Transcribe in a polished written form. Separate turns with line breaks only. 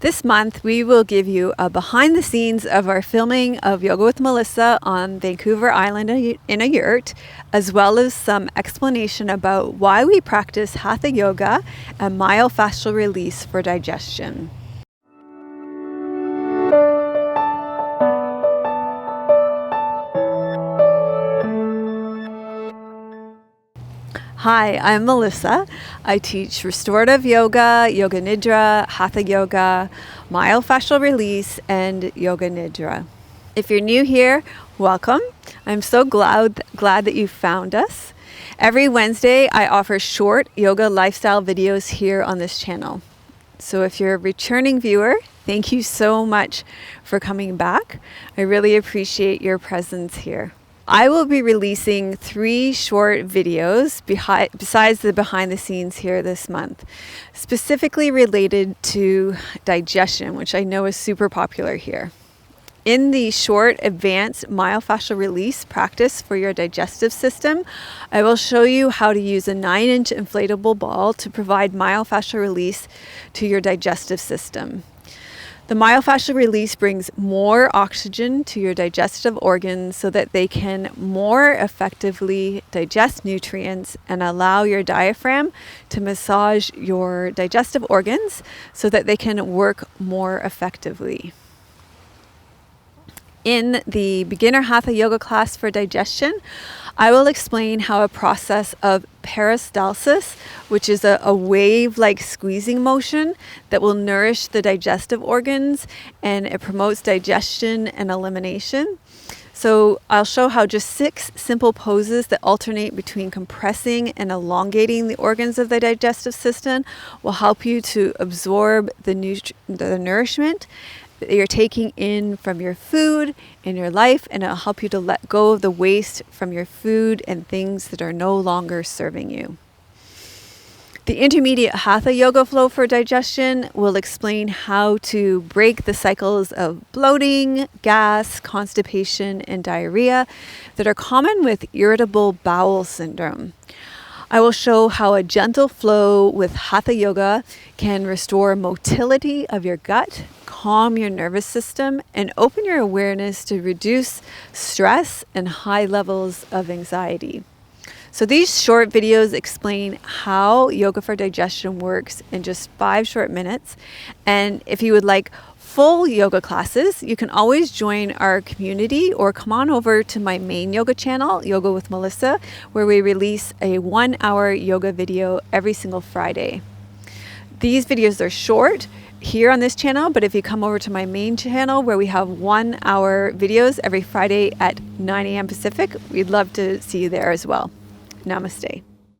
This month, we will give you a behind the scenes of our filming of Yoga with Melissa on Vancouver Island in a yurt, as well as some explanation about why we practice Hatha yoga and myofascial release for digestion. Hi, I'm Melissa. I teach restorative yoga, yoga nidra, hatha yoga, myofascial release, and yoga nidra. If you're new here, welcome. I'm so glad that you found us. Every Wednesday, I offer short yoga lifestyle videos here on this channel. So if you're a returning viewer, thank you so much for coming back. I really appreciate your presence here. I will be releasing 3 short videos besides the behind the scenes here this month, specifically related to digestion, which I know is super popular here. In the short advanced myofascial release practice for your digestive system, I will show you how to use a 9-inch inflatable ball to provide myofascial release to your digestive system. The myofascial release brings more oxygen to your digestive organs so that they can more effectively digest nutrients and allow your diaphragm to massage your digestive organs so that they can work more effectively. In the beginner Hatha yoga class for digestion, I will explain how a process of PERISTALSIS, which is a wave-like squeezing motion that will nourish the digestive organs, and it promotes digestion and elimination. So I'll show how just 6 simple poses that alternate between compressing and elongating the organs of the digestive system will help you to absorb the nourishment that you're taking in from your food in your life, and it'll help you to let go of the waste from your food and things that are no longer serving you. The intermediate Hatha yoga flow for digestion will explain how to break the cycles of bloating, gas, constipation, and diarrhea that are common with irritable bowel syndrome. I will show how a gentle flow with Hatha yoga can restore motility of your gut, calm your nervous system, and open your awareness to reduce stress and high levels of anxiety. So these short videos explain how yoga for digestion works in just 5 short minutes. And if you would like full yoga classes, you can always join our community or come on over to my main yoga channel, Yoga with Melissa, where we release a 1-hour yoga video every single Friday. These videos are short here on this channel, but if you come over to my main channel where we have 1-hour videos every Friday at 9 a.m. Pacific, we'd love to see you there as well. Namaste.